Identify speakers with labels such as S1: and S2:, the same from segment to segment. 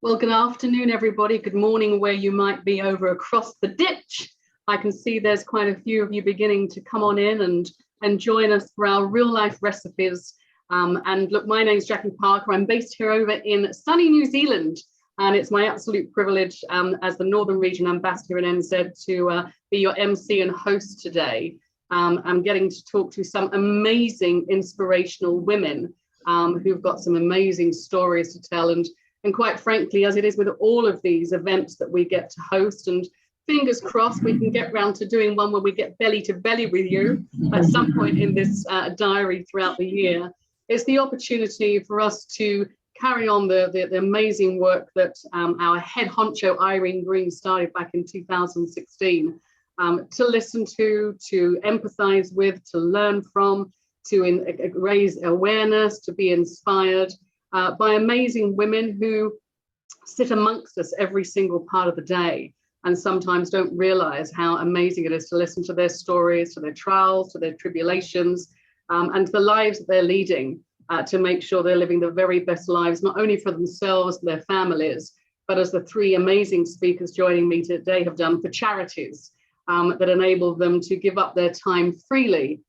S1: Well, good afternoon, everybody. Good morning, where you might be over across the ditch. I can see there's quite a few of you beginning to come on in and join us for our real life recipes. And look, my name's Jackie Parker. I'm based here over in sunny New Zealand. And it's my absolute privilege as the Northern Region Ambassador in NZ to be your MC and host today. I'm getting to talk to some amazing inspirational women who've got some amazing stories to tell. And quite frankly, as it is with all of these events that we get to host, and fingers crossed we can get round to doing one where we get belly to belly with you at some point in this diary throughout the year, it's the opportunity for us to carry on the amazing work that our head honcho Irene Green started back in 2016, to listen to empathize with, to learn from, to raise awareness, to be inspired by amazing women who sit amongst us every single part of the day and sometimes don't realize how amazing it is to listen to their stories, to their trials, to their tribulations, and to the lives that they're leading to make sure they're living the very best lives, not only for themselves and their families, but as the three amazing speakers joining me today have done, for charities that enable them to give up their time freely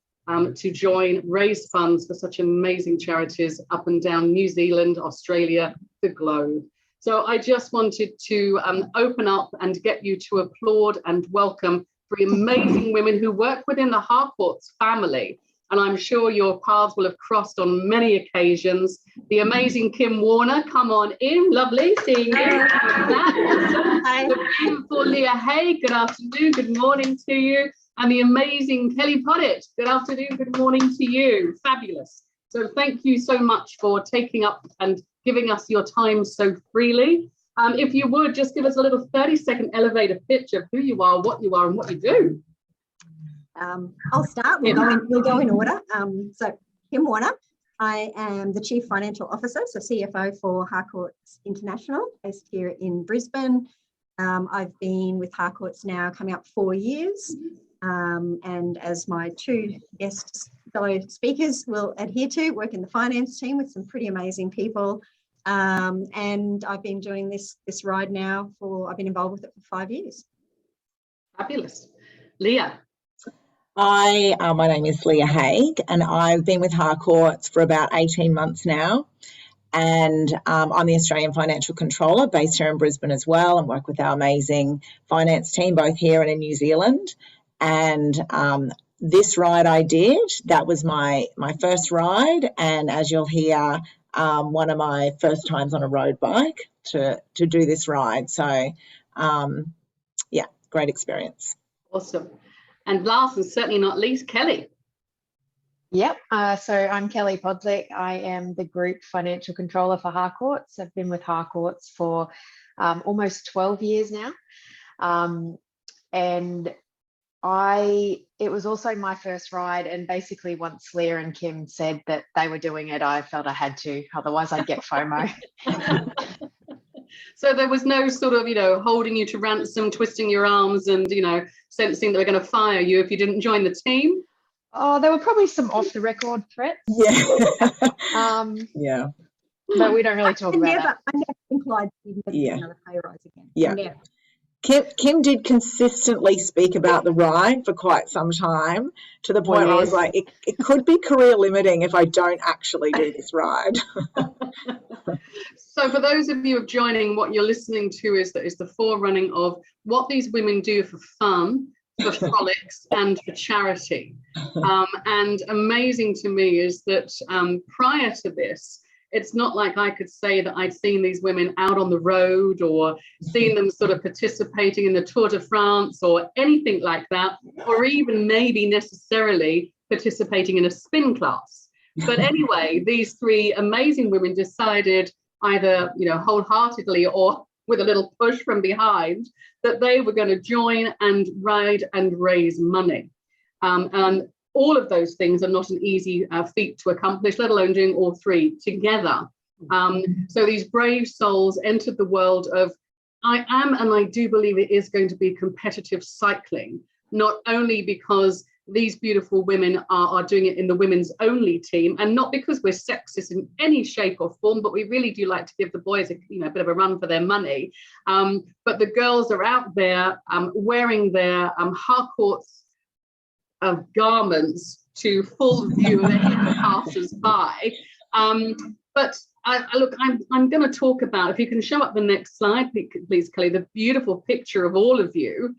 S1: to raise funds for such amazing charities up and down New Zealand, Australia, the globe. So I just wanted to open up and get you to applaud and welcome three amazing women who work within the Harcourts family. And I'm sure your paths will have crossed on many occasions. The amazing Kym Warner, come on in. Lovely seeing you. Hi. The beautiful Leah Haig, good afternoon, good morning to you. And the amazing Podlich, good afternoon, good morning to you. Fabulous. So thank you so much for taking up and giving us your time so freely. If you would, just give us a little 30-second elevator pitch of who you are, and what you do.
S2: I'll start. We'll go in order. So Kym Warner, I am the Chief Financial Officer, so CFO for Harcourts International, based here in Brisbane. I've been with Harcourts now coming up 4 years. And as my two fellow speakers will adhere to, work in the finance team with some pretty amazing people. And I've been doing this ride now I've been involved with it for 5 years.
S1: Fabulous. Leah.
S3: Hi, my name is Leah Haig, and I've been with Harcourts for about 18 months now. And I'm the Australian Financial Controller based here in Brisbane as well, and work with our amazing finance team both here and in New Zealand. And this ride I did, that was my first ride, and as you'll hear, one of my first times on a road bike to do this ride. So yeah, great experience.
S1: Awesome. And last and certainly not least, Kelly.
S4: Yep, so I'm Kelly Podlich. I am the Group Financial Controller for Harcourts. I've been with Harcourts for almost 12 years now. And it was also my first ride, and basically once Leah and Kym said that they were doing it, I felt I had to, otherwise I'd get FOMO.
S1: So there was no sort of, holding you to ransom, twisting your arms and, sensing they were going to fire you if you didn't join the team?
S4: Oh, there were probably some off-the-record threats.
S3: Yeah. Yeah.
S4: But we don't really talk about that.
S2: I never implied you never get another pay rise again.
S3: Yeah.
S2: Never.
S3: Kym did consistently speak about the ride for quite some time, to the point where I was like, it could be career limiting if I don't actually do this ride.
S1: So for those of you joining, what you're listening to is the forerunning of what these women do for fun, for frolics, and for charity. And amazing to me is that prior to this, it's not like I could say that I'd seen these women out on the road or seen them sort of participating in the Tour de France or anything like that, or even maybe necessarily participating in a spin class. But anyway, these three amazing women decided, either wholeheartedly or with a little push from behind, that they were going to join and ride and raise money. And all of those things are not an easy feat to accomplish, let alone doing all three together. So these brave souls entered the world of, I am and I do believe it is going to be competitive cycling, not only because these beautiful women are doing it in the women's only team, and not because we're sexist in any shape or form, but we really do like to give the boys a bit of a run for their money. But the girls are out there wearing their Harcourt's garments to full view of any passers-by. But look, I'm going to talk about, if you can show up the next slide, please, Kelly, the beautiful picture of all of you.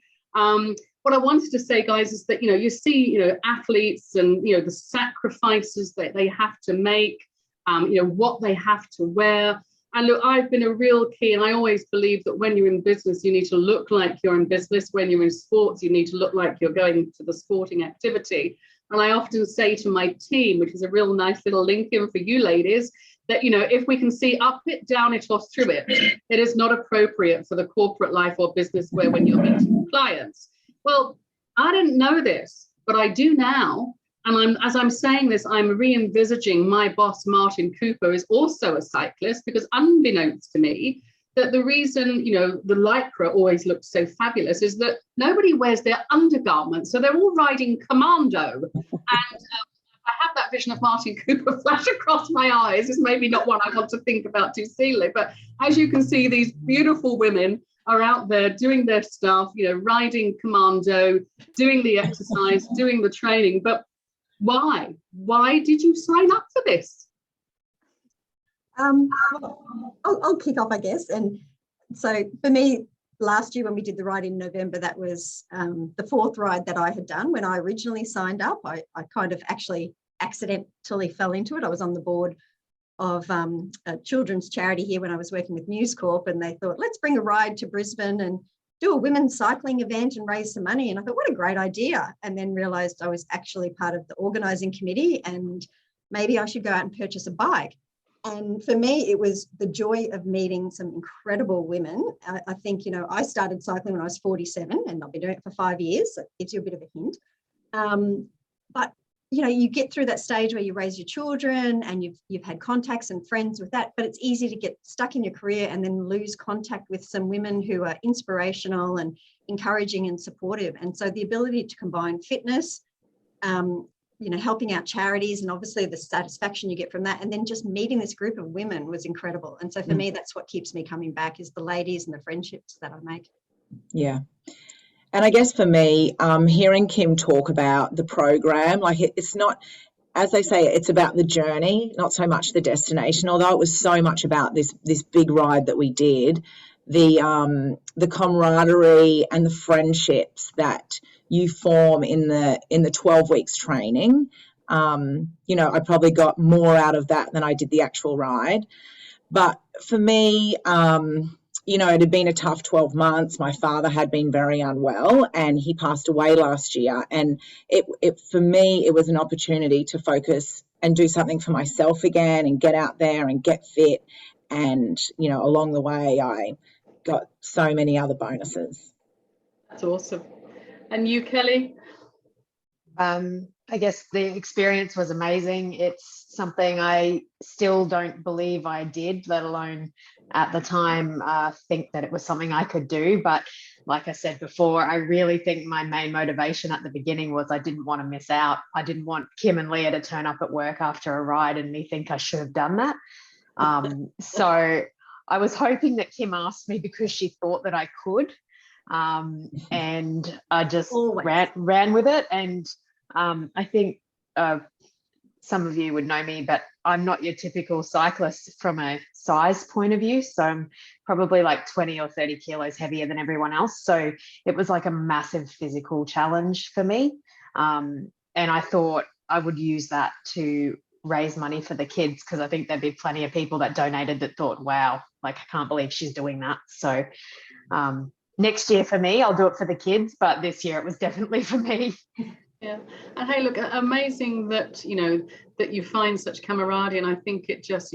S1: What I wanted to say, guys, is that, you see, athletes and, the sacrifices that they have to make, what they have to wear. And look, I've been a real key, and I always believe that when you're in business, you need to look like you're in business. When you're in sports, you need to look like you're going to the sporting activity. And I often say to my team, which is a real nice little link in for you ladies, that, if we can see up it, down it, or through it, it is not appropriate for the corporate life or business where when you're meeting clients. Well, I didn't know this, but I do now. And as I'm saying this, I'm re-envisaging my boss, Martin Cooper, is also a cyclist, because unbeknownst to me, that the reason, the Lycra always looks so fabulous is that nobody wears their undergarments. So they're all riding commando. And I have that vision of Martin Cooper flash across my eyes. It's maybe not one I want to think about too seriously, but as you can see, these beautiful women are out there doing their stuff, riding commando, doing the exercise, doing the training. But why? Why did you sign up for this?
S2: I'll kick off, I guess. And so for me, last year when we did the ride in November, that was the fourth ride that I had done. When I originally signed up, I kind of actually accidentally fell into it. I was on the board of a children's charity here when I was working with News Corp, and they thought, let's bring a ride to Brisbane and do a women's cycling event and raise some money. And I thought, what a great idea. And then realised I was actually part of the organising committee, and maybe I should go out and purchase a bike. And for me, it was the joy of meeting some incredible women. I think, I started cycling when I was 47, and I've been doing it for 5 years. So it gives you a bit of a hint. But you get through that stage where you raise your children and you've had contacts and friends with that, but it's easy to get stuck in your career and then lose contact with some women who are inspirational and encouraging and supportive. And so the ability to combine fitness, helping out charities, and obviously the satisfaction you get from that, and then just meeting this group of women was incredible. And so for me, that's what keeps me coming back, is the ladies and the friendships that I make.
S3: Yeah. And I guess for me, hearing Kym talk about the program, like it's not, as they say, it's about the journey, not so much the destination, although it was so much about this big ride that we did, the camaraderie and the friendships that you form in the 12 weeks training. I probably got more out of that than I did the actual ride. But for me, it had been a tough 12 months. My father had been very unwell, and he passed away last year. And for me, it was an opportunity to focus and do something for myself again, and get out there and get fit. And, along the way, I got so many other bonuses.
S1: That's awesome. And you, Kelly?
S4: I guess the experience was amazing. It's something I still don't believe I did, let alone at the time think that it was something I could do. But like I said before, I really think my main motivation at the beginning was I didn't want to miss out. I didn't want Kym and Leah to turn up at work after a ride and me think I should have done that. So I was hoping that Kym asked me because she thought that I could. And I just ran with it. And I think some of you would know me, but I'm not your typical cyclist from a size point of view. So I'm probably like 20 or 30 kilos heavier than everyone else. So it was like a massive physical challenge for me. And I thought I would use that to raise money for the kids, because I think there'd be plenty of people that donated that thought, wow, like I can't believe she's doing that. So next year for me, I'll do it for the kids, but this year it was definitely for me.
S1: Yeah. And hey, look, amazing that, that you find such camaraderie. And I think it just,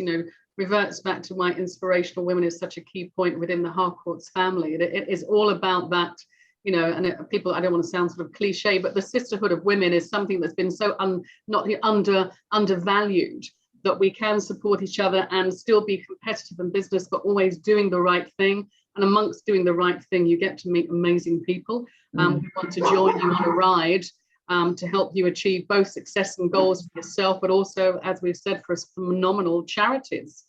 S1: reverts back to why Inspirational Women is such a key point within the Harcourt's family. It is all about that, and people, I don't want to sound sort of cliche, but the sisterhood of women is something that's been so undervalued, that we can support each other and still be competitive in business, but always doing the right thing. And amongst doing the right thing, you get to meet amazing people. We want to join you on a ride to help you achieve both success and goals for yourself, but also, as we've said, for phenomenal charities.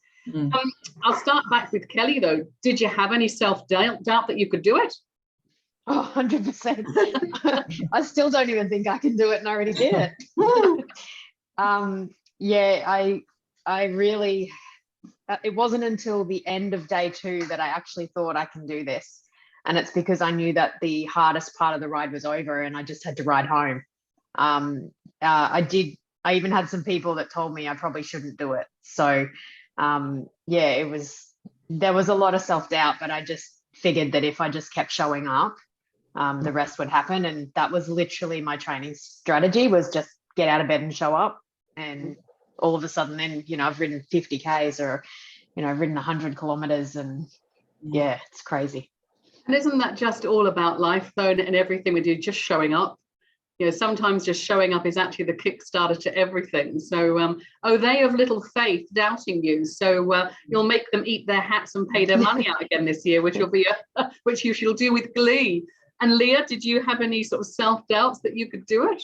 S1: I'll start back with Kelly, though. Did you have any self-doubt that you could do it?
S4: Oh, 100%. I still don't even think I can do it, and I already did it. Yeah, I really, it wasn't until the end of day 2 that I actually thought I can do this. And it's because I knew that the hardest part of the ride was over and I just had to ride home. I even had some people that told me I probably shouldn't do it. So yeah, there was a lot of self-doubt, but I just figured that if I just kept showing up, the rest would happen. And that was literally my training strategy, was just get out of bed and show up. And all of a sudden then, I've ridden 50 Ks or, I've ridden 100 kilometers, and yeah, it's crazy.
S1: And isn't that just all about life, though, and everything we do, just showing up? Sometimes just showing up is actually the kickstarter to everything. So, they of little faith doubting you. So you'll make them eat their hats and pay their money out again this year, which will be which you shall do with glee. And Leah, did you have any sort of self-doubts that you could do it?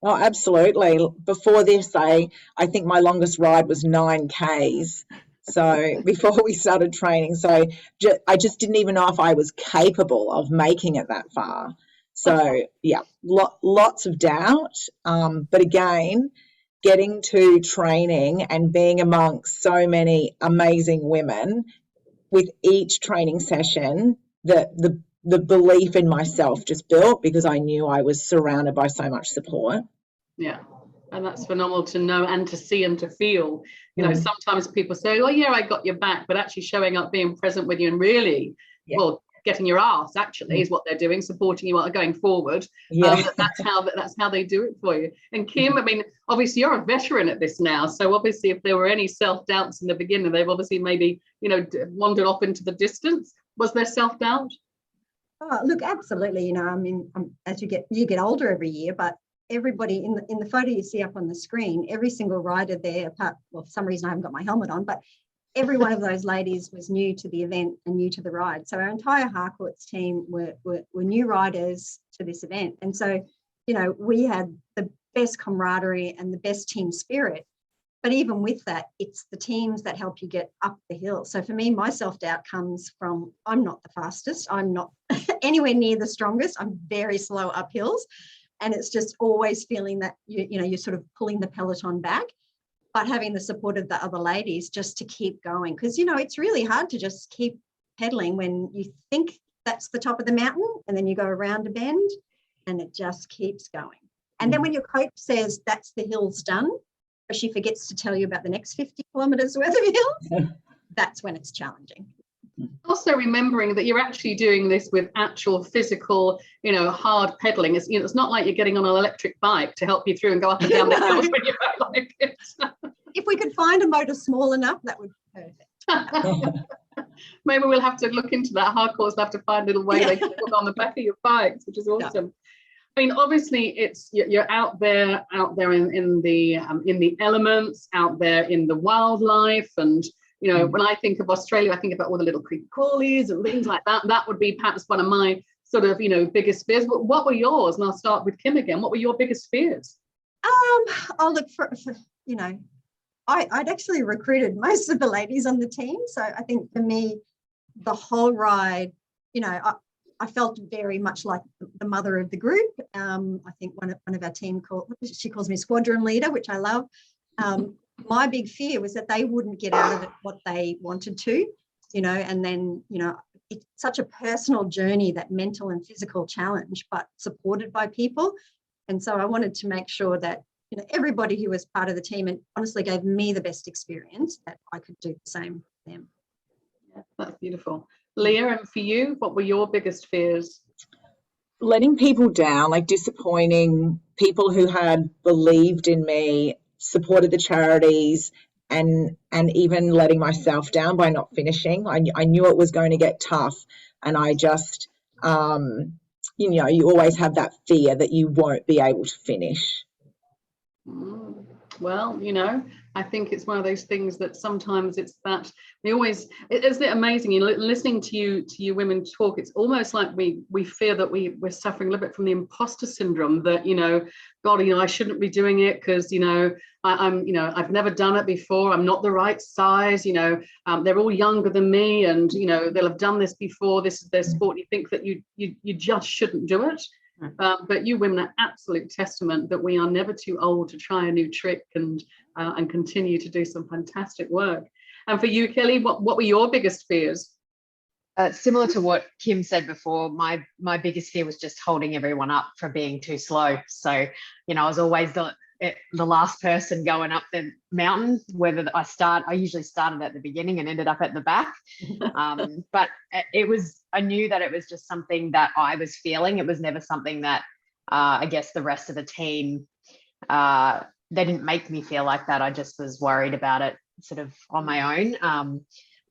S3: Oh, absolutely. Before this, I think my longest ride was 9 Ks. So before we started training, so I just didn't even know if I was capable of making it that far. So yeah, lots of doubt. But again, getting to training and being amongst so many amazing women, with each training session, the belief in myself just built, because I knew I was surrounded by so much support.
S1: Yeah. And that's phenomenal to know and to see and to feel. Sometimes people say, oh, yeah, I got your back, but actually showing up, being present with you, and really, well, getting your ass actually is what they're doing, supporting you going forward. That's how they do it for you. And Kym, I mean, obviously you're a veteran at this now. So obviously if there were any self-doubts in the beginning, they've obviously maybe, wandered off into the distance. Was there self-doubt?
S2: Oh, look, absolutely. I mean, as you get older every year, but everybody in the photo you see up on the screen, every single rider there, apart, well, for some reason I haven't got my helmet on, but every one of those ladies was new to the event and new to the ride. So our entire Harcourts team were new riders to this event. And so, we had the best camaraderie and the best team spirit. But even with that, it's the teams that help you get up the hill. So for me, my self-doubt comes from, I'm not the fastest. I'm not anywhere near the strongest. I'm very slow up hills. And it's just always feeling that, you're sort of pulling the peloton back, but having the support of the other ladies just to keep going. Because, it's really hard to just keep pedaling when you think that's the top of the mountain and then you go around a bend and it just keeps going. And then when your coach says that's the hill's done, but she forgets to tell you about the next 50 kilometres worth of hills, that's when it's challenging.
S1: Also remembering that you're actually doing this with actual physical, hard pedaling. It's not like you're getting on an electric bike to help you through and go up and down the hills when you don't like it.
S2: If we could find a motor small enough, that would be perfect.
S1: Maybe we'll have to look into that. Hardcore's will have to find a little way they can put on the back of your bikes, which is awesome. I mean, obviously, you're out there in the elements, out there in the wildlife, and when I think of Australia, I think about all the little creepy crawlies and things like that. That would be perhaps one of my sort of biggest fears. But what were yours? And I'll start with Kym again. What were your biggest fears?
S2: I'll look for I'd actually recruited most of the ladies on the team, so I think for me, the whole ride, I felt very much like the mother of the group. I think one of our team she calls me squadron leader, which I love. My big fear was that they wouldn't get out of it what they wanted to, and then, it's such a personal journey, that mental and physical challenge, but supported by people. And so I wanted to make sure that, everybody who was part of the team and honestly gave me the best experience, that I could do the same for them.
S1: Yeah, that's beautiful. Leah, and for you, what were your biggest fears?
S3: Letting people down, like disappointing people who had believed in me, supported the charities, and even letting myself down by not finishing. I knew it was going to get tough, and I just, you always have that fear that you won't be able to finish.
S1: Well, I think it's one of those things that sometimes it's that isn't it amazing, listening to you women talk, it's almost like we fear that we're suffering a little bit from the imposter syndrome, that, God, I shouldn't be doing it because, I've never done it before. I'm not the right size, they're all younger than me, and, they'll have done this before. This is their sport. You think that you just shouldn't do it. But you women are absolute testament that we are never too old to try a new trick and continue to do some fantastic work. And for you, Kelly, what were your biggest fears?
S4: Similar to what Kym said before, my biggest fear was just holding everyone up for being too slow. So, I was always the last person going up the mountain, whether I usually started at the beginning and ended up at the back. But I knew that it was just something that I was feeling. It was never something that I guess the rest of the team, they didn't make me feel like that. I just was worried about it sort of on my own.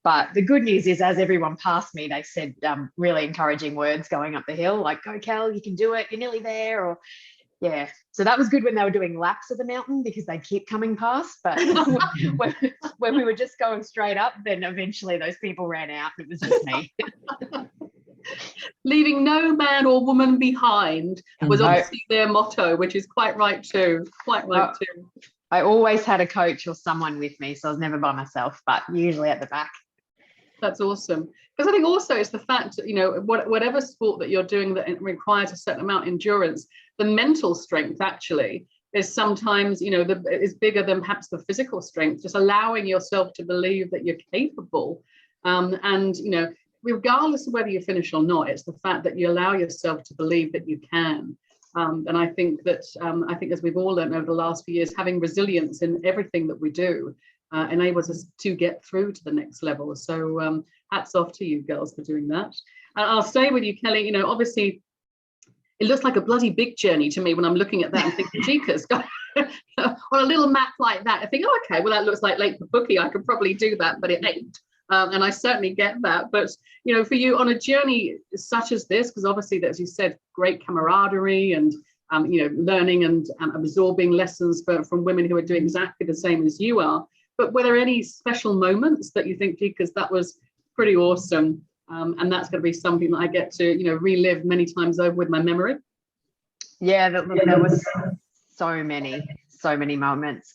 S4: But the good news is, as everyone passed me, they said really encouraging words going up the hill, like, "Go, Cal, you can do it. You're nearly there." Or, yeah. So that was good when they were doing laps of the mountain, because they keep coming past. But when we were just going straight up, then eventually those people ran out. It was just me.
S1: Leaving no man or woman behind was obviously their motto, which is quite right too. Quite right too.
S4: I always had a coach or someone with me, so I was never by myself, but usually at the back.
S1: That's awesome. Because I think also it's the fact that, whatever sport that you're doing that requires a certain amount of endurance, the mental strength actually is sometimes, is bigger than perhaps the physical strength, just allowing yourself to believe that you're capable. And, regardless of whether you finish or not, it's the fact that you allow yourself to believe that you can. And I think as we've all learned over the last few years, having resilience in everything that we do enables us to get through to the next level. So hats off to you girls for doing that. I'll stay with you, Kelly. Obviously it looks like a bloody big journey to me when I'm looking at that and thinking, Chica's got on a little map like that. I think, oh, okay, well, that looks like Lake Pabuki. I could probably do that, but it ain't. And I certainly get that. But, for you on a journey such as this, because obviously, as you said, great camaraderie and, learning and absorbing lessons from women who are doing exactly the same as you are. But were there any special moments that you think, because that was pretty awesome, and that's going to be something that I get to, relive many times over with my memory?
S4: Yeah, there was so many moments.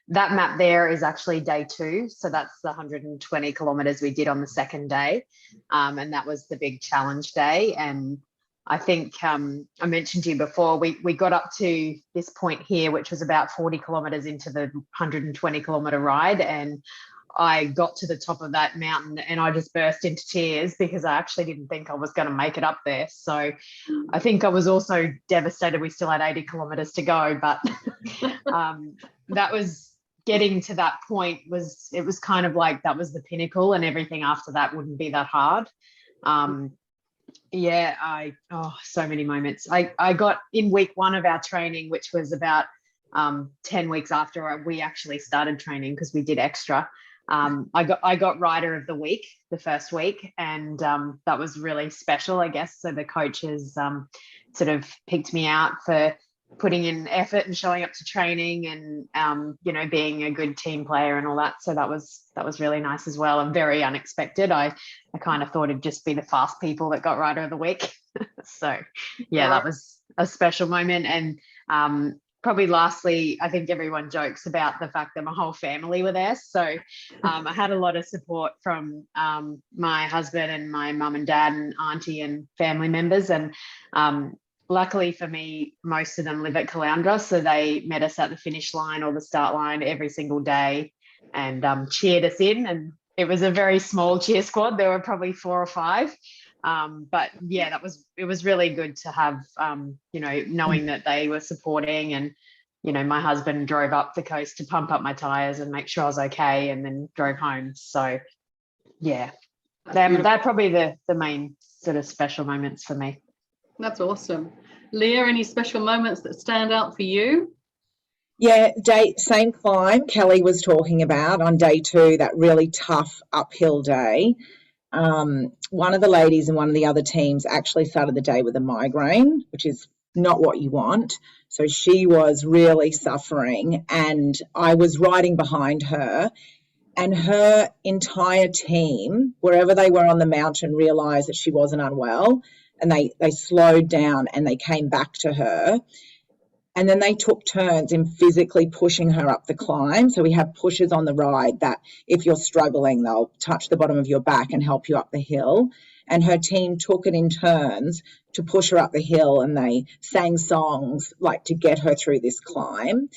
S4: That map there is actually day 2. So that's the 120 kilometers we did on the second day. And that was the big challenge day. And I think I mentioned to you before, we got up to this point here, which was about 40 kilometers into the 120 kilometer ride. And I got to the top of that mountain and I just burst into tears because I actually didn't think I was going to make it up there. So I think I was also devastated we still had 80 kilometers to go. But that was getting to that point was kind of like that was the pinnacle, and everything after that wouldn't be that hard. So many moments. I got in week 1 of our training, which was about 10 weeks after we actually started training, because we did extra. I got rider of the week the first week, and that was really special, I guess. So the coaches sort of picked me out for putting in effort and showing up to training and being a good team player and all that. So that was really nice as well, and very unexpected. I kind of thought it'd just be the fast people that got rider of the week. So yeah, that was a special moment. And probably lastly, I think everyone jokes about the fact that my whole family were there. So I had a lot of support from my husband and my mum and dad and auntie and family members. And luckily for me, most of them live at Caloundra, so they met us at the finish line or the start line every single day and cheered us in. And it was a very small cheer squad. There were probably 4 or 5. But yeah, it was really good to have, knowing that they were supporting. And, my husband drove up the coast to pump up my tires and make sure I was okay, and then drove home. So yeah, they're probably the main sort of special moments for me.
S1: That's awesome. Leah, any special moments that stand out for you?
S3: Yeah, same climb Kelly was talking about on day 2, that really tough uphill day. One of the ladies in one of the other teams actually started the day with a migraine, which is not what you want. So she was really suffering, and I was riding behind her, and her entire team, wherever they were on the mountain, realised that she wasn't unwell, and they slowed down and they came back to her. And then they took turns in physically pushing her up the climb. So we have pushers on the ride that if you're struggling, they'll touch the bottom of your back and help you up the hill. And her team took it in turns to push her up the hill, and they sang songs like to get her through this climb.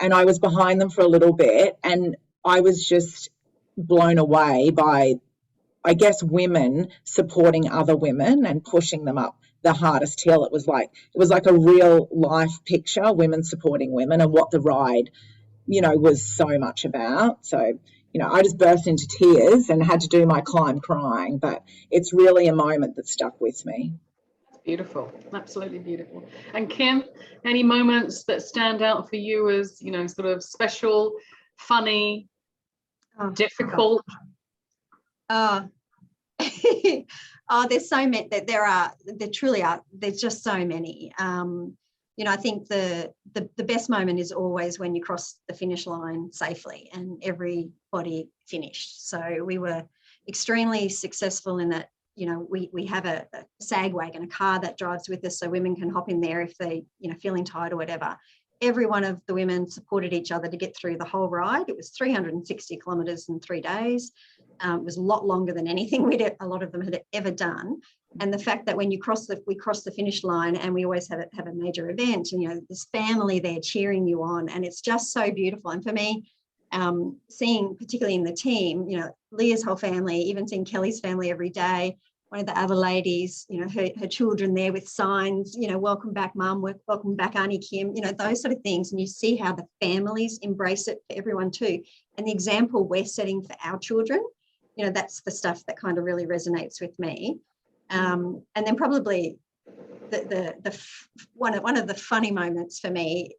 S3: And I was behind them for a little bit, and I was just blown away by, I guess, women supporting other women and pushing them up the hardest hill. It was like a real life picture, women supporting women, and what the ride, was so much about. So, I just burst into tears and had to do my climb crying, but it's really a moment that stuck with me.
S1: Beautiful, absolutely beautiful. And Kym, any moments that stand out for you as, sort of special, funny, difficult?
S2: There's so many. There truly are. There's just so many. I think the best moment is always when you cross the finish line safely and everybody finished. So we were extremely successful in that. We have a sag wagon, a car that drives with us, so women can hop in there if they, feeling tired or whatever. Every one of the women supported each other to get through the whole ride. It was 360 kilometres in 3 days. It was a lot longer than anything a lot of them had ever done. And the fact that when we cross the finish line, and we always have a major event, and this family there cheering you on, and it's just so beautiful. And for me, seeing particularly in the team, Leah's whole family, even seeing Kelly's family every day, one of the other ladies, her children there with signs, welcome back mum, welcome back Auntie Kym, those sort of things. And you see how the families embrace it for everyone too. And the example we're setting for our children, that's the stuff that kind of really resonates with me. And then probably one of the funny moments for me,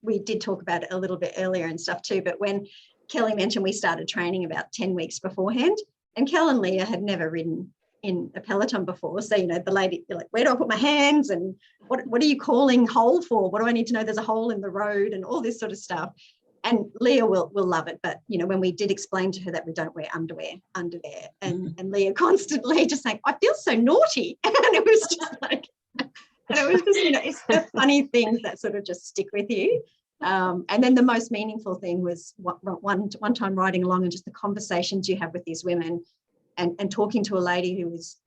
S2: we did talk about it a little bit earlier and stuff too, but when Kelly mentioned we started training about 10 weeks beforehand, and Kel and Leah had never ridden in a peloton before. So, the lady, you're like, where do I put my hands? And what are you calling hole for? What do I need to know? There's a hole in the road and all this sort of stuff. And Leah will love it. But, when we did explain to her that we don't wear underwear under there, and Leah constantly just saying, I feel so naughty. And it was just like, it's the funny things that sort of just stick with you. And then the most meaningful thing was one time riding along, and just the conversations you have with these women, and talking to a lady who was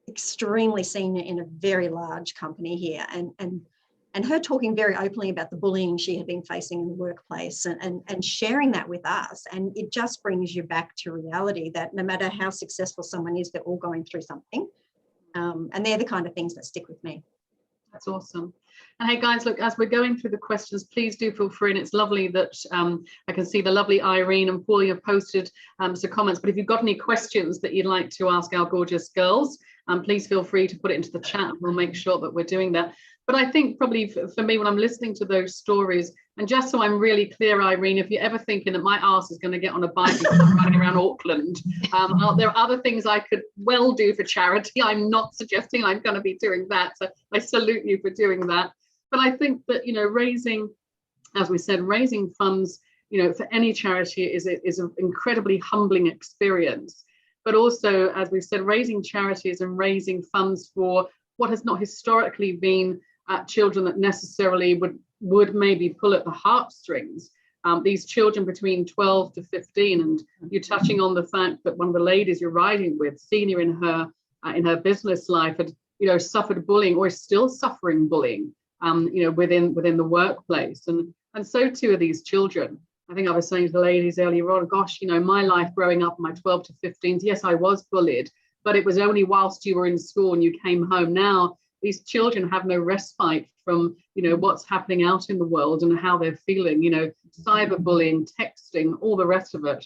S2: extremely senior in a very large company here, and her talking very openly about the bullying she had been facing in the workplace, and sharing that with us. And it just brings you back to reality that no matter how successful someone is, they're all going through something. And they're the kind of things that stick with me.
S1: That's awesome. And hey guys, look, as we're going through the questions, please do feel free. And it's lovely that I can see the lovely Irene and Paul, you've posted some comments. But if you've got any questions that you'd like to ask our gorgeous girls, please feel free to put it into the chat. We'll make sure that we're doing that. But I think probably for me, when I'm listening to those stories, and just so I'm really clear, Irene, if you're ever thinking that my arse is going to get on a bike and start running around Auckland, there are other things I could well do for charity. I'm not suggesting I'm going to be doing that. So I salute you for doing that. But I think that, raising, as we said, raising funds, for any charity is an incredibly humbling experience. But also, as we've said, raising charities and raising funds for what has not historically been children that necessarily would maybe pull at the heartstrings. These children between 12 to 15, and you're touching on the fact that one of the ladies you're riding with, senior in her business life, had suffered bullying or is still suffering bullying, within the workplace, and so too are these children. I think I was saying to the ladies earlier on, gosh, my life growing up, my 12 to 15s, yes, I was bullied, but it was only whilst you were in school and you came home. Now these children have no respite from what's happening out in the world and how they're feeling, cyberbullying, texting, all the rest of it.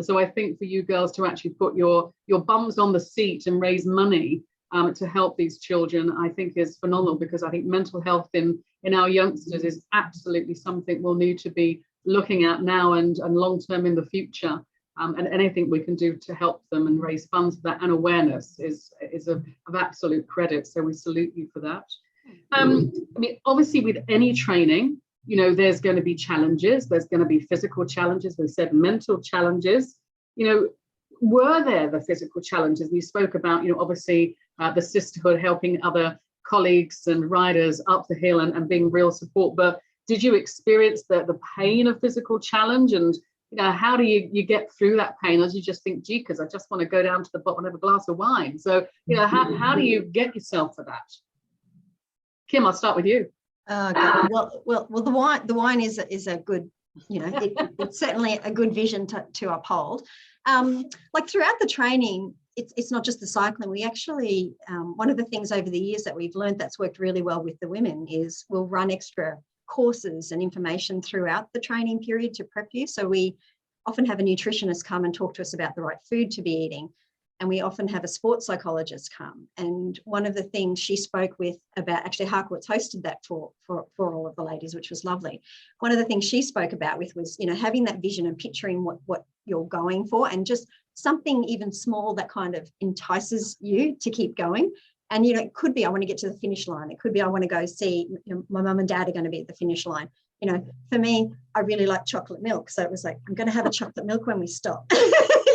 S1: So I think for you girls to actually put your bums on the seat and raise money to help these children, I think is phenomenal, because I think mental health in our youngsters is absolutely something we'll need to be looking at now and long term in the future. And anything we can do to help them and raise funds for that and awareness is of absolute credit. So we salute you for that. I mean, obviously with any training, you know, there's going to be challenges. There's going to be physical challenges. We said mental challenges. You know, were there the physical challenges? We spoke about, you know, obviously the sisterhood, helping other colleagues and riders up the hill and being real support. But did you experience the pain of physical challenge? And, you know, how do you get through that pain? As you just think, gee, because I just want to go down to the bottom of a glass of wine. So, you know, how do you get yourself for that? Kym, I'll start with you.
S2: God. Well, the wine is a good, you know, it's certainly a good vision to uphold. Like throughout the training, it's not just the cycling. We actually, one of the things over the years that we've learned that's worked really well with the women is we'll run extra courses and information throughout the training period to prep you. So we often have a nutritionist come and talk to us about the right food to be eating. And we often have a sports psychologist come. And one of the things she spoke with about, actually Harcourt's hosted that for all of the ladies, which was lovely. One of the things she spoke about with was, you know, having that vision and picturing what you're going for, and just something even small that kind of entices you to keep going. And, you know, it could be, I want to get to the finish line. It could be, I want to go see, you know, my mum and dad are going to be at the finish line. You know, for me, I really like chocolate milk. So it was like, I'm going to have a chocolate milk when we stop,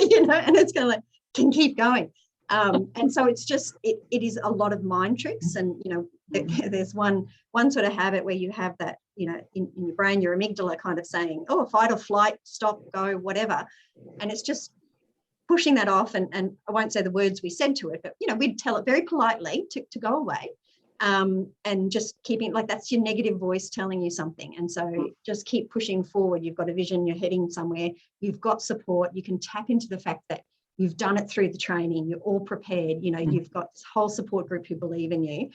S2: you know, and it's going to like, can keep going. And so it's just, it is a lot of mind tricks. And, you know, there's one sort of habit where you have that, you know, in your brain, your amygdala kind of saying, oh, fight or flight, stop, go, whatever. And it's just pushing that off. And I won't say the words we said to it, but, you know, we'd tell it very politely to go away. And just keeping, like, that's your negative voice telling you something. And so just keep pushing forward. You've got a vision, you're heading somewhere, you've got support, you can tap into the fact that you've done it through the training, you're all prepared, you know, you've got this whole support group who believe in you.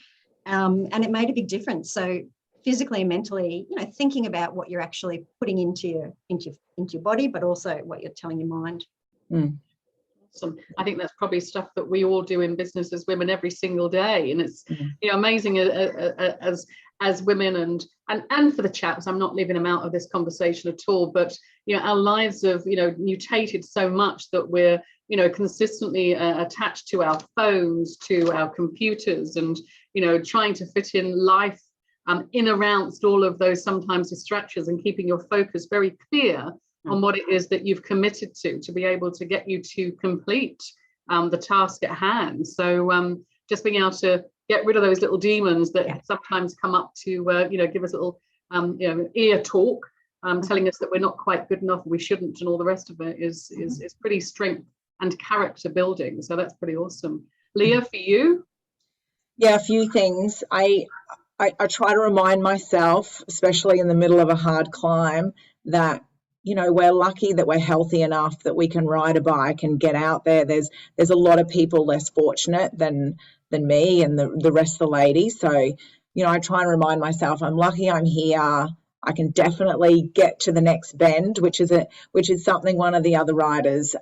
S2: And it made a big difference. So physically and mentally, you know, thinking about what you're actually putting into your body, but also what you're telling your mind.
S1: Awesome. I think that's probably stuff that we all do in business as women every single day. And it's, you know, amazing as women and for the chaps. I'm not leaving them out of this conversation at all, but, you know, our lives have, you know, mutated so much that we're, you know, consistently attached to our phones, to our computers, and, you know, trying to fit in life in around all of those sometimes distractions, and keeping your focus very clear on what it is that you've committed to be able to get you to complete the task at hand. So just being able to get rid of those little demons that sometimes come up to, you know, give us a little, you know, ear talk, telling us that we're not quite good enough, we shouldn't, and all the rest of it is pretty strength and character building. So that's pretty awesome. Leah, for you?
S3: Yeah, a few things. I try to remind myself, especially in the middle of a hard climb, that, you know, we're lucky that we're healthy enough that we can ride a bike and get out there. There's a lot of people less fortunate than me and the rest of the ladies. So, you know, I try and remind myself I'm lucky I'm here. I can definitely get to the next bend, which is something one of the other riders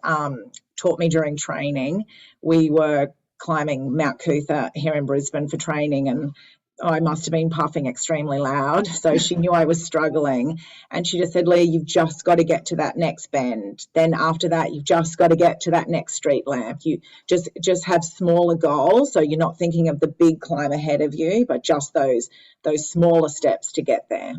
S3: taught me during training. We were climbing Mount Cootha here in Brisbane for training, and I must have been puffing extremely loud. So she knew I was struggling, and she just said, Leah, you've just got to get to that next bend. Then after that, you've just got to get to that next street lamp. You just have smaller goals. So you're not thinking of the big climb ahead of you, but just those smaller steps to get there.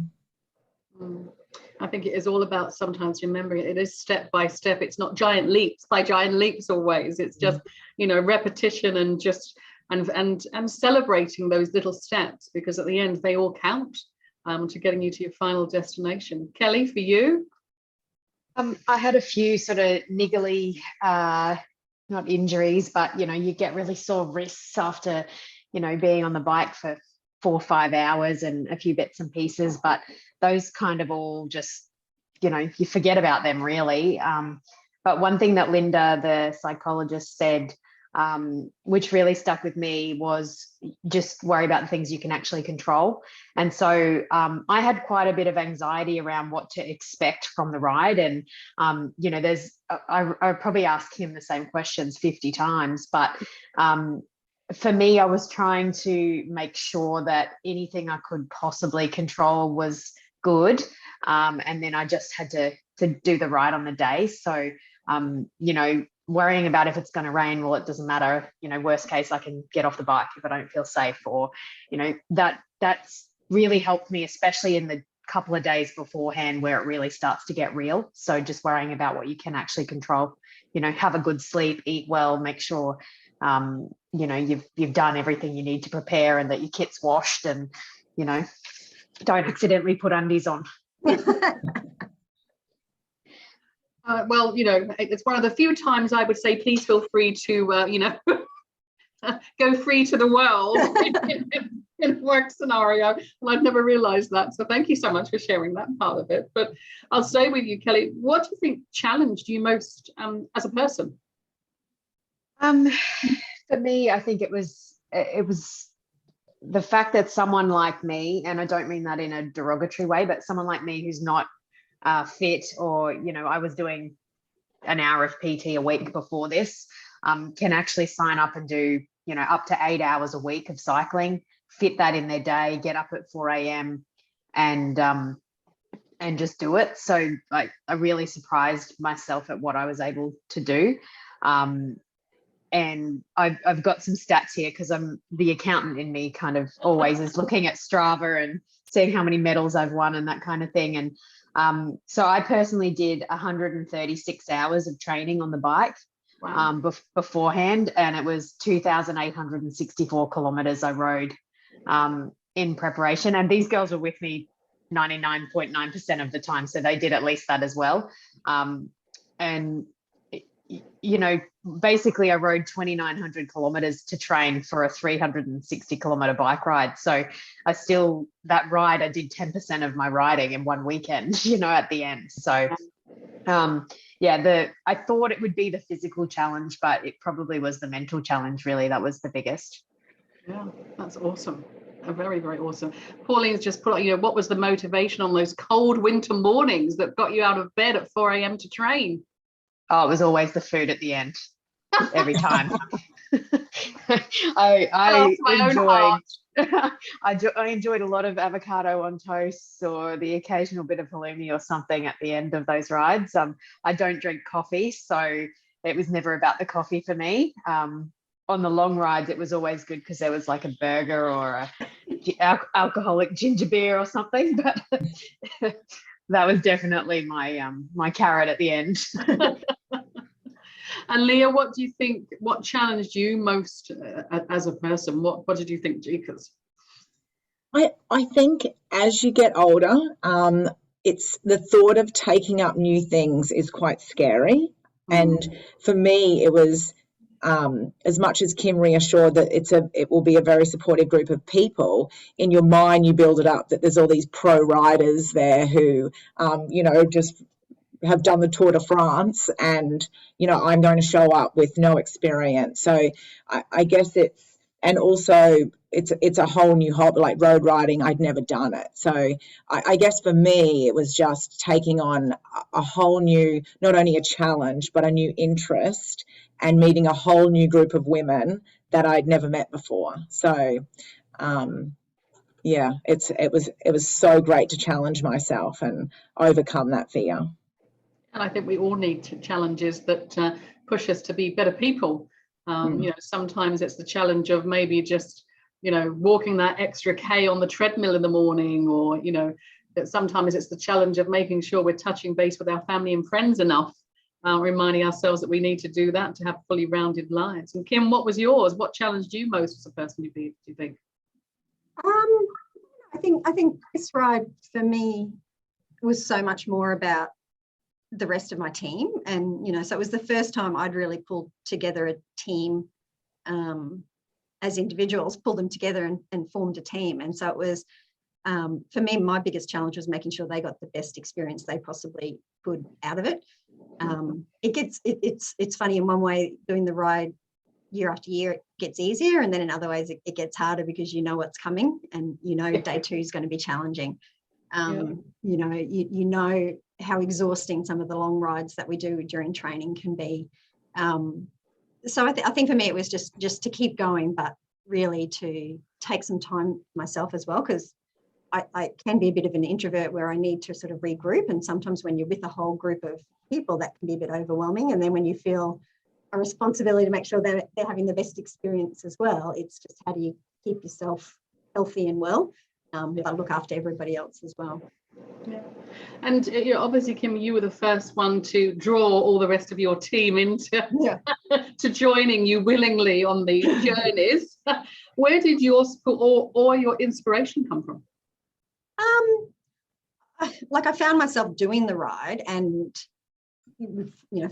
S1: I think it is all about sometimes remembering it is step by step. It's not giant leaps by giant leaps always. It's just, you know, repetition and just and celebrating those little steps, because at the end they all count to getting you to your final destination. Kelly, for you?
S4: I had a few sort of niggly, not injuries, but, you know, you get really sore wrists after, you know, being on the bike for 4 or 5 hours and a few bits and pieces, but those kind of all just, you know, you forget about them really. But one thing that Linda, the psychologist, said, which really stuck with me, was just worry about the things you can actually control. And so I had quite a bit of anxiety around what to expect from the ride. And, you know, I probably asked him the same questions 50 times, but for me, I was trying to make sure that anything I could possibly control was good. And then I just had to do the ride on the day. So, you know, worrying about if it's going to rain. Well, it doesn't matter. Worst case, I can get off the bike if I don't feel safe, or, that's really helped me, especially in the couple of days beforehand where it really starts to get real. So just worrying about what you can actually control, have a good sleep, eat well, make sure, you've done everything you need to prepare, and that your kit's washed, and, don't accidentally put undies on.
S1: Well, it's one of the few times I would say, please feel free to, go free to the world in a work scenario. Well, I've never realized that. So thank you so much for sharing that part of it. But I'll stay with you, Kelly. What do you think challenged you most as a person?
S4: For me, I think it was the fact that someone like me, and I don't mean that in a derogatory way, but someone like me who's not fit, or, I was doing an hour of PT a week before this, can actually sign up and do, up to 8 hours a week of cycling, fit that in their day, get up at 4 a.m. and just do it. So I really surprised myself at what I was able to do. And I've got some stats here, because I'm the accountant in me kind of always is looking at Strava and seeing how many medals I've won and that kind of thing. And so I personally did 136 hours of training on the bike. Wow. Beforehand, and it was 2,864 kilometers I rode in preparation. And these girls were with me 99.9% of the time, so they did at least that as well. And basically I rode 2,900 kilometers to train for a 360 kilometer bike ride. So that ride, I did 10% of my riding in one weekend, at the end. So I thought it would be the physical challenge, but it probably was the mental challenge, really. That was the biggest.
S1: Yeah, that's awesome. Very, very awesome. Pauline's just put, what was the motivation on those cold winter mornings that got you out of bed at 4 a.m. to train?
S4: Oh, it was always the food at the end, every time. I enjoyed a lot of avocado on toast, or the occasional bit of halloumi or something at the end of those rides. I don't drink coffee, so it was never about the coffee for me. On the long rides, it was always good because there was like a burger or a alcoholic ginger beer or something, but that was definitely my carrot at the end.
S1: And Leah, what do you think, what challenged you most as a person? What did you think, Jeekers?
S3: I think as you get older, it's the thought of taking up new things is quite scary. And for me, it was as much as Kym reassured that it will be a very supportive group of people, in your mind you build it up that there's all these pro riders there who just have done the Tour de France, and I'm going to show up with no experience. So I guess it's a whole new hobby, like road riding. I'd never done it. So I guess for me, it was just taking on a whole new, not only a challenge, but a new interest, and meeting a whole new group of women that I'd never met before. So, it was so great to challenge myself and overcome that fear.
S1: And I think we all need challenges that push us to be better people. Sometimes it's the challenge of maybe just, walking that extra K on the treadmill in the morning, or, that sometimes it's the challenge of making sure we're touching base with our family and friends enough, reminding ourselves that we need to do that to have fully rounded lives. And Kym, what was yours? What challenged you most as a person, do you think?
S2: I think this ride for me was so much more about the rest of my team, and so it was the first time I'd really pulled together a team as individuals, pulled them together and formed a team. And so it was for me, my biggest challenge was making sure they got the best experience they possibly could out of it. It's funny, in one way doing the ride year after year it gets easier, and then in other ways it gets harder because you know what's coming, and day 2 is going to be challenging. You know how exhausting some of the long rides that we do during training can be. So I think for me it was just to keep going, but really to take some time myself as well, because I can be a bit of an introvert where I need to sort of regroup, and sometimes when you're with a whole group of people that can be a bit overwhelming, and then when you feel a responsibility to make sure they're having the best experience as well. It's just how do you keep yourself healthy and well, but look after everybody else as well.
S1: Yeah. And obviously, Kym, you were the first one to draw all the rest of your team into to joining you willingly on these journeys. Where did your support or your inspiration come from?
S2: Like I found myself doing the ride, and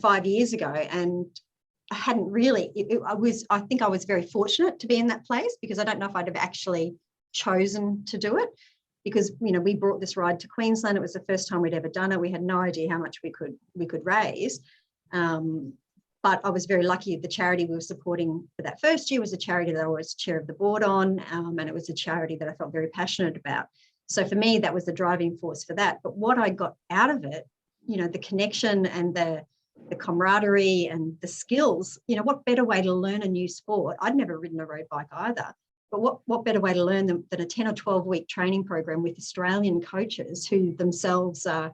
S2: 5 years ago, and I hadn't really. I think I was very fortunate to be in that place, because I don't know if I'd have actually chosen to do it. Because we brought this ride to Queensland. It was the first time we'd ever done it. We had no idea how much we could raise, but I was very lucky. The charity we were supporting for that first year was a charity that I was chair of the board on, and it was a charity that I felt very passionate about. So for me, that was the driving force for that. But what I got out of it, the connection and the camaraderie and the skills. What better way to learn a new sport? I'd never ridden a road bike either. But what better way to learn them than a 10 or 12-week training program with Australian coaches who themselves are,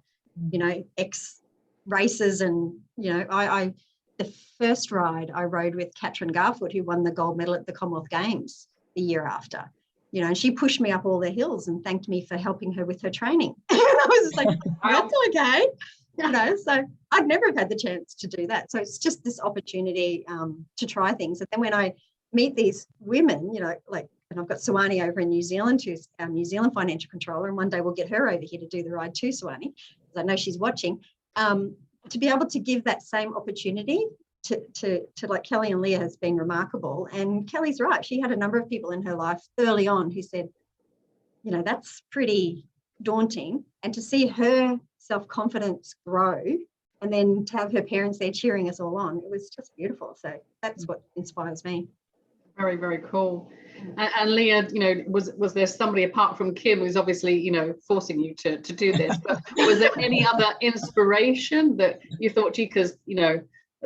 S2: ex-racers. And, the first ride I rode with Katrin Garfoot, who won the gold medal at the Commonwealth Games the year after, and she pushed me up all the hills and thanked me for helping her with her training. And I was just like, that's okay. So I'd never have had the chance to do that. So it's just this opportunity to try things. And then when I meet these women, and I've got Suwani over in New Zealand, who's our New Zealand financial controller, and one day we'll get her over here to do the ride too, Suwani, because I know she's watching, to be able to give that same opportunity to like Kelly and Leah has been remarkable. And Kelly's right. She had a number of people in her life early on who said, that's pretty daunting. And to see her self-confidence grow, and then to have her parents there cheering us all on, it was just beautiful. So that's what inspires me.
S1: Very, very cool. And Leah, was there somebody apart from Kym who's obviously, forcing you to do this, but was there any other inspiration that you thought, gee, because,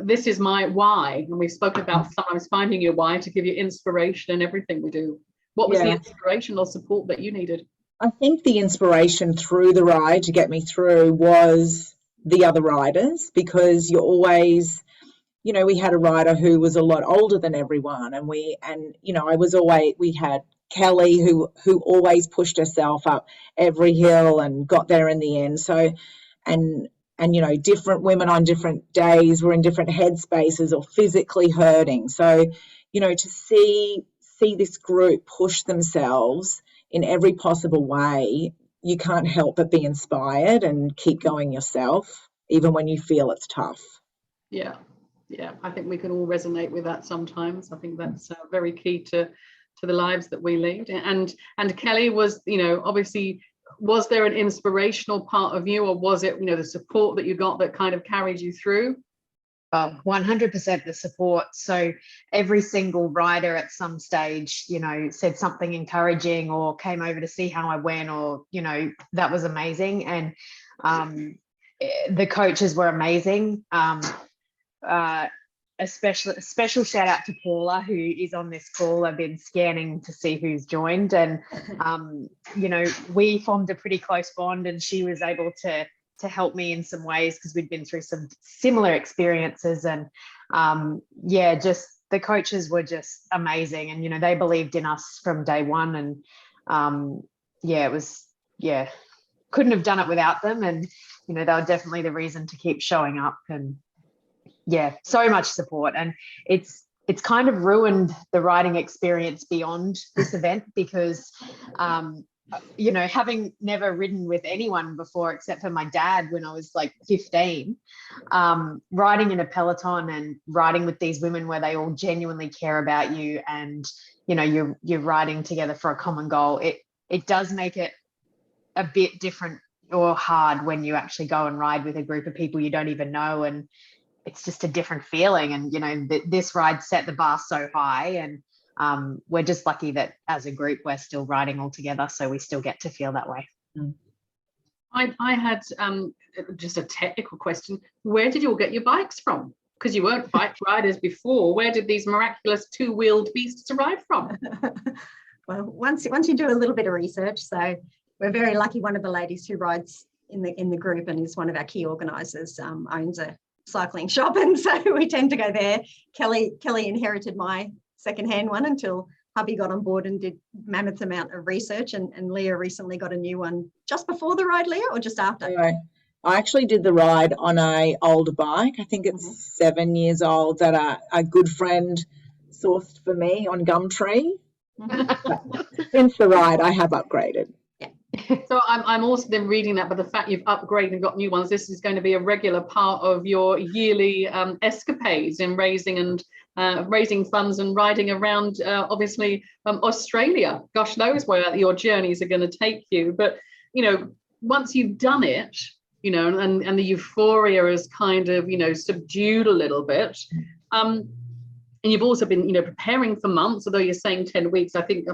S1: this is my why, and we've spoken about sometimes finding your why to give you inspiration in everything we do. What was the inspirational support that you needed?
S3: I think the inspiration through the ride to get me through was the other riders, because you're always, we had a rider who was a lot older than everyone, and we had Kelly who always pushed herself up every hill and got there in the end. So, and different women on different days were in different headspaces or physically hurting. So, to see this group push themselves in every possible way, you can't help but be inspired and keep going yourself, even when you feel it's tough.
S1: Yeah, I think we can all resonate with that sometimes. I think that's very key to the lives that we lead. And Kelly was, obviously, was there an inspirational part of you, or was it, the support that you got that kind of carried you through?
S4: 100% the support. So every single rider at some stage, said something encouraging or came over to see how I went, or, that was amazing. And the coaches were amazing. A special shout out to Paula, who is on this call. I've been scanning to see who's joined, and we formed a pretty close bond, and she was able to help me in some ways because we'd been through some similar experiences. And just the coaches were just amazing, and they believed in us from day one. And it was couldn't have done it without them, and they were definitely the reason to keep showing up. And so much support. And it's kind of ruined the riding experience beyond this event, because having never ridden with anyone before except for my dad when I was like 15, riding in a peloton and riding with these women where they all genuinely care about you, and you're riding together for a common goal, it does make it a bit different or hard when you actually go and ride with a group of people you don't even know, and it's just a different feeling. And this ride set the bar so high, and we're just lucky that as a group we're still riding all together, so we still get to feel that way.
S1: I had just a technical question. Where did you all get your bikes from? Because you weren't bike riders before. Where did these miraculous two-wheeled beasts arrive from?
S2: Well, once you do a little bit of research, so we're very lucky. One of the ladies who rides in the group and is one of our key organisers owns a cycling shop, and so we tend to go there. Kelly inherited my secondhand one until hubby got on board and did mammoth amount of research, and Leah recently got a new one just before the ride, Leah, or just after?
S3: Anyway, I actually did the ride on a older bike. I think it's 7 years old, that a good friend sourced for me on Gumtree. Since the ride, I have upgraded.
S1: So I'm also then reading that, but the fact you've upgraded and got new ones, this is going to be a regular part of your yearly escapades in raising funds and riding around, obviously, Australia. Gosh knows where your journeys are going to take you. But, you know, once you've done it, you know, and the euphoria is kind of, you know, subdued a little bit. And you've also been, you know, preparing for months, although you're saying 10 weeks, I think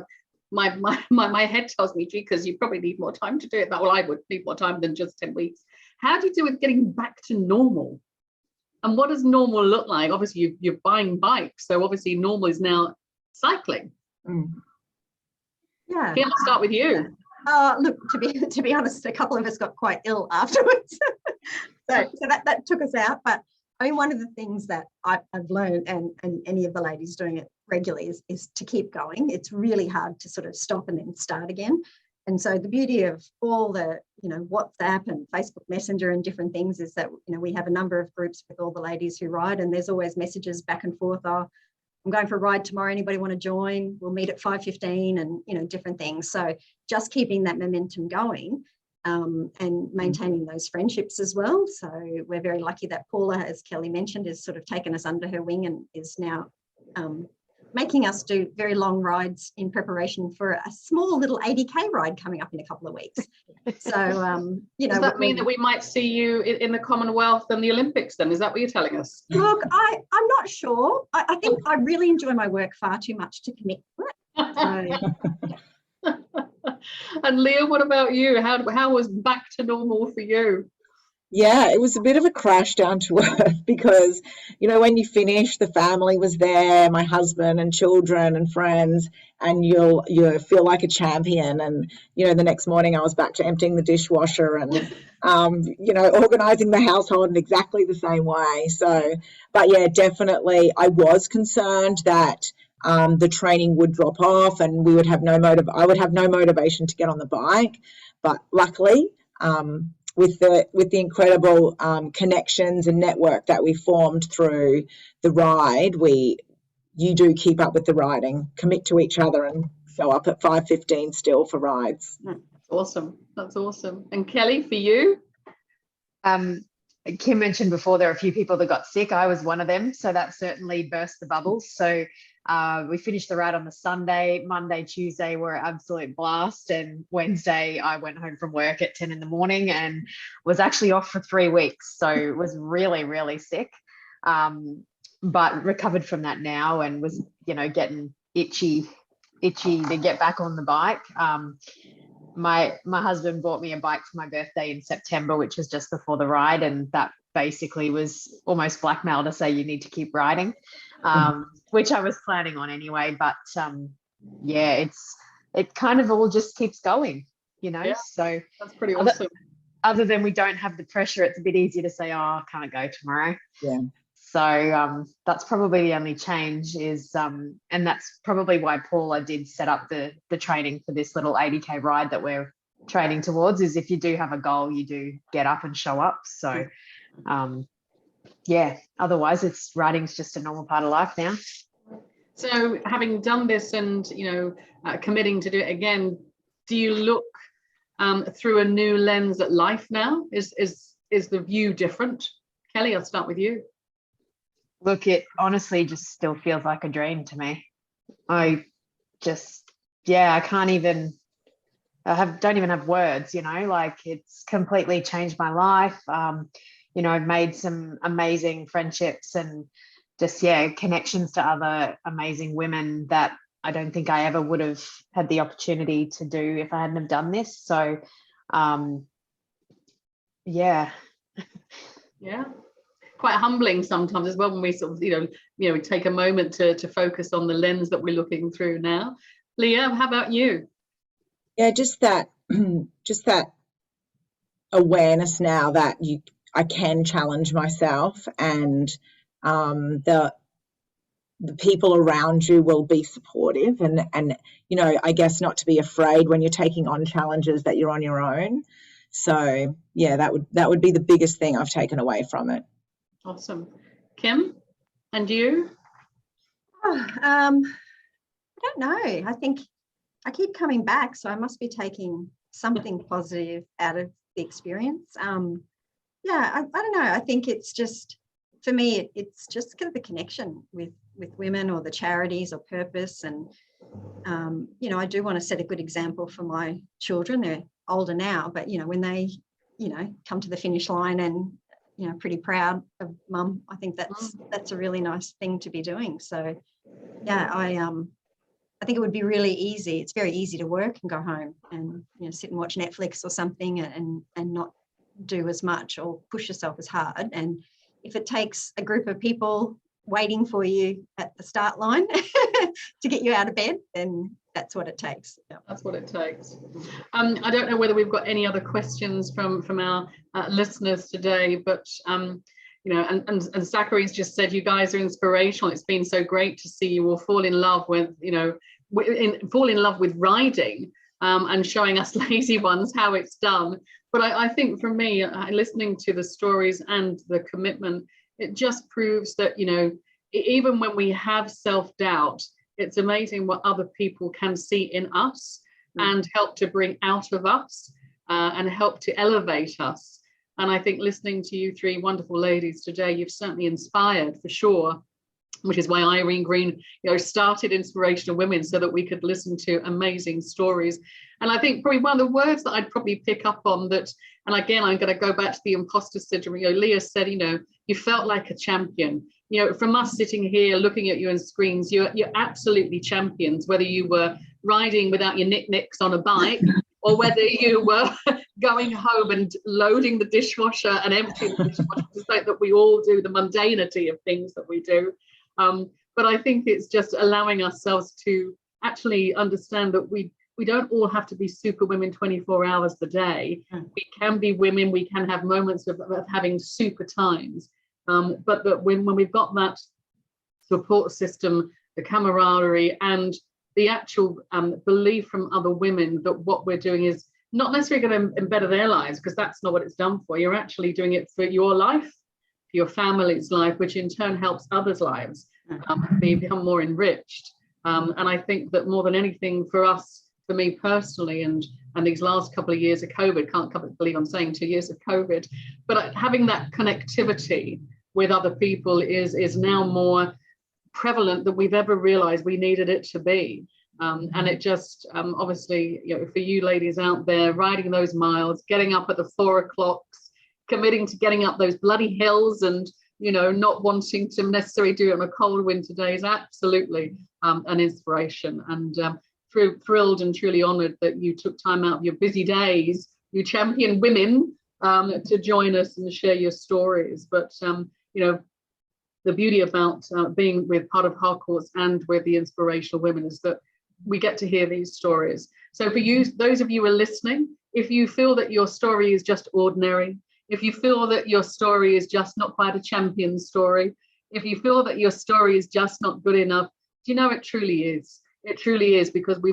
S1: my head tells me, gee, because you probably need more time to do it. Well, I would need more time than just 10 weeks. How do you do with getting back to normal? And what does normal look like? Obviously, you're buying bikes, so obviously normal is now cycling.
S2: Yeah.
S1: Kym, I'll start with you.
S2: Look, to be honest, a couple of us got quite ill afterwards, so that took us out. But I mean, one of the things that I've learned, and any of the ladies doing it regularly, is to keep going. It's really hard to sort of stop and then start again. And so the beauty of all the, you know, WhatsApp and Facebook Messenger and different things is that, you know, we have a number of groups with all the ladies who ride, and there's always messages back and forth. Oh, I'm going for a ride tomorrow. Anybody want to join? We'll meet at 5:15, and, you know, different things. So just keeping that momentum going. And maintaining those friendships as well. So we're very lucky that Paula, as Kelly mentioned, has sort of taken us under her wing and is now making us do very long rides in preparation for a small little 80K ride coming up in a couple of weeks. So, you know.
S1: Does that mean that we might see you in the Commonwealth and the Olympics then? Is that what you're telling us?
S2: Look, I'm not sure. I think I really enjoy my work far too much to commit to it. So,
S1: And Leah, what about you? How was back to normal for you?
S3: Yeah, it was a bit of a crash down to earth because, you know, when you finish, the family was there, my husband and children and friends, and you feel like a champion. And, you know, the next morning I was back to emptying the dishwasher and, you know, organising the household in exactly the same way. So, but yeah, definitely I was concerned that the training would drop off and I would have no motivation to get on the bike. But luckily, with the incredible connections and network that we formed through the ride, you do keep up with the riding, commit to each other, and show up at 5:15 still for rides.
S1: Awesome. That's awesome. And Kelly, for you?
S4: Kym mentioned before there are a few people that got sick. I was one of them, so that certainly burst the bubbles. So we finished the ride on the Sunday. Monday, Tuesday were an absolute blast, and Wednesday I went home from work at 10 in the morning and was actually off for 3 weeks. So was really, really sick, but recovered from that now and was, you know, getting itchy to get back on the bike. My husband bought me a bike for my birthday in September, which was just before the ride, and that basically was almost blackmail to say you need to keep riding, which I was planning on anyway. But yeah, it kind of all just keeps going, you know. Yeah, so
S1: that's pretty awesome.
S4: Other than we don't have the pressure, it's a bit easier to say, oh, I can't go tomorrow.
S3: Yeah.
S4: So that's probably the only change is, and that's probably why Paula did set up the training for this little 80K ride that we're training towards, is if you do have a goal, you do get up and show up. So yeah, otherwise riding's just a normal part of life now.
S1: So having done this and, you know, committing to do it again, do you look through a new lens at life now? Is the view different? Kelly, I'll start with you.
S4: Look, it honestly just still feels like a dream to me. I can't even, don't even have words, you know, like it's completely changed my life. You know, I've made some amazing friendships and just, connections to other amazing women that I don't think I ever would have had the opportunity to do if I hadn't have done this. So, yeah.
S1: Quite humbling sometimes as well when we sort of, you know, we take a moment to focus on the lens that we're looking through now. Leah, how about you?
S3: Yeah, just that awareness now that I can challenge myself, and the people around you will be supportive, and you know, I guess not to be afraid when you're taking on challenges that you're on your own. So yeah, that would be the biggest thing I've taken away from it.
S1: Awesome. Kym, and you?
S2: I don't know. I think I keep coming back, so I must be taking something positive out of the experience. Yeah, I don't know. I think it's just, for me, it's just kind of the connection with women or the charities or purpose. And, you know, I do want to set a good example for my children. They're older now, but, you know, when they, you know, come to the finish line and, you know, pretty proud of mum, I think that's a really nice thing to be doing. So, yeah, I think it would be really easy. It's very easy to work and go home and, you know, sit and watch Netflix or something and not do as much or push yourself as hard. And if it takes a group of people waiting for you at the start line to get you out of bed, then that's what it takes.
S1: Yeah, that's what it takes. I don't know whether we've got any other questions from our listeners today, but you know, and Zachary's just said, you guys are inspirational. It's been so great to see you all fall in love with, you know, fall in love with riding, and showing us lazy ones how it's done. But I think for me, listening to the stories and the commitment, it just proves that, you know, even when we have self-doubt, it's amazing what other people can see in us and help to bring out of us, and help to elevate us. And I think listening to you three wonderful ladies today, you've certainly inspired for sure, which is why Irene Green, you know, started Inspirational Women, so that we could listen to amazing stories. And I think probably one of the words that I'd probably pick up on that, and again, I'm going to go back to the imposter syndrome. You know, Leah said, you know, you felt like a champion. You know, from us sitting here looking at you on screens, you're absolutely champions, whether you were riding without your knickknacks on a bike, or whether you were going home and loading the dishwasher and emptying the dishwasher, just like that we all do, the mundanity of things that we do. But I think it's just allowing ourselves to actually understand that we don't all have to be super women 24 hours a day. We can be women, we can have moments of having super times. But that when we've got that support system, the camaraderie, and the actual belief from other women that what we're doing is not necessarily going to better their lives, because that's not what it's done for. You're actually doing it for your life, for your family's life, which in turn helps others' lives become more enriched. And I think that more than anything for us, for me personally, and these last couple of years of COVID, can't believe I'm saying 2 years of COVID, but having that connectivity with other people is now more prevalent than we've ever realized we needed it to be. And it just obviously, you know, for you ladies out there riding those miles, getting up at the 4 o'clocks, committing to getting up those bloody hills, and you know, not wanting to necessarily do it on a cold winter day is absolutely an inspiration. And thrilled and truly honored that you took time out of your busy days, you champion women, to join us and share your stories. But you know, the beauty about being with part of Harcourts and with the Inspirational Women is that we get to hear these stories. So for you, those of you who are listening, if you feel that your story is just ordinary, if you feel that your story is just not quite a champion story, if you feel that your story is just not good enough, do you know, it truly is. It truly is, because we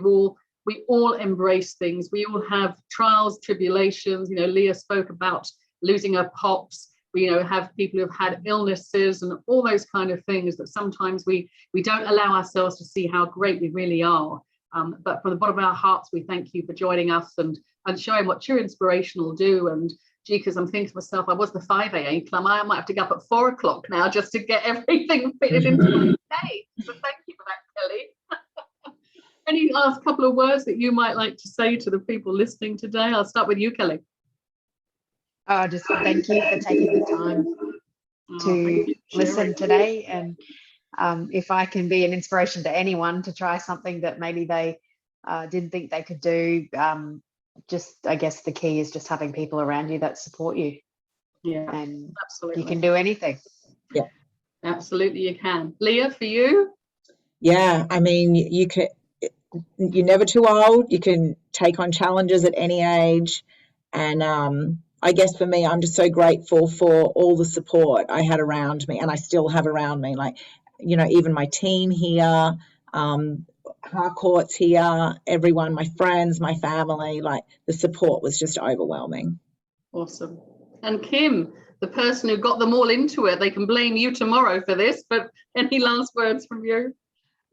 S1: all embrace things. We all have trials, tribulations. You know, Leah spoke about losing her pops. We, you know, have people who've had illnesses and all those kind of things that sometimes we don't allow ourselves to see how great we really are. But from the bottom of our hearts, we thank you for joining us and showing what True Inspirational do. And gee, because I'm thinking to myself, I was the 5 a.m. club. I might have to get up at 4 o'clock now just to get everything fitted into my day. So thank you for that, Kelly. Any last couple of words that you might like to say to the people listening today? I'll start with you, Kelly.
S4: Just thank you for taking the time to listen today. And if I can be an inspiration to anyone to try something that maybe they didn't think they could do, just, I guess the key is just having people around you that support you.
S1: Yeah,
S4: and
S1: absolutely.
S4: You can do anything.
S3: Yeah,
S1: absolutely you can. Leah, for you?
S3: Yeah, I mean, you're never too old. You can take on challenges at any age, and I guess for me, I'm just so grateful for all the support I had around me, and I still have around me. Like, you know, even my team here, Harcourt's here, everyone, my friends, my family, like the support was just overwhelming.
S1: Awesome. And Kym, the person who got them all into it, they can blame you tomorrow for this, but any last words from you?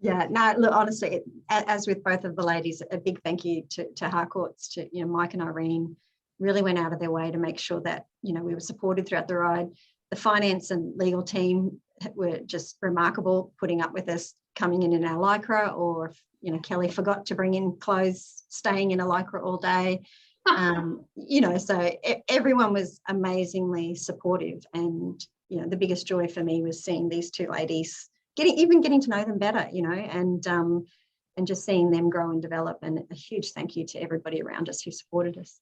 S2: Yeah, no, look, honestly, as with both of the ladies, a big thank you to Harcourt's, to, you know, Mike and Irene really went out of their way to make sure that, you know, we were supported throughout the ride. The finance and legal team were just remarkable, putting up with us coming in our Lycra, or if, you know, Kelly forgot to bring in clothes, staying in a Lycra all day. You know, so everyone was amazingly supportive, and, you know, the biggest joy for me was seeing these two ladies, getting to know them better, you know, and just seeing them grow and develop. And a huge thank you to everybody around us who supported us.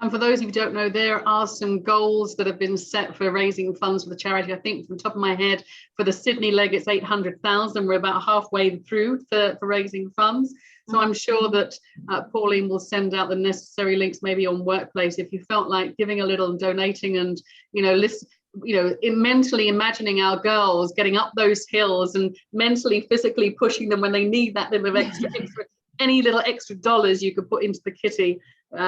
S1: And for those of you who don't know, there are some goals that have been set for raising funds for the charity. I think from the top of my head, for the Sydney leg, it's 800,000. We're about halfway through for raising funds. So I'm sure that Pauline will send out the necessary links, maybe on Workplace, if you felt like giving a little and donating, and, you know, mentally imagining our girls getting up those hills and mentally, physically pushing them when they need that little extra any little extra dollars you could put into the kitty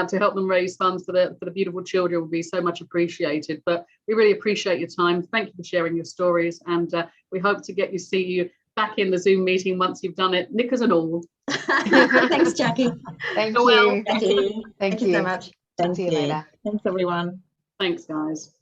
S1: to help them raise funds for the beautiful children would be so much appreciated. But we really appreciate your time. Thank you for sharing your stories, and we hope to see you back in the Zoom meeting once you've done it, knickers and all.
S2: Thanks, Jackie.
S4: Thank
S1: Go well.
S4: you.
S2: Thank you.
S4: Thank
S2: Thank you so much.
S4: Talk to you later.
S3: Thanks, everyone.
S1: Thanks, guys.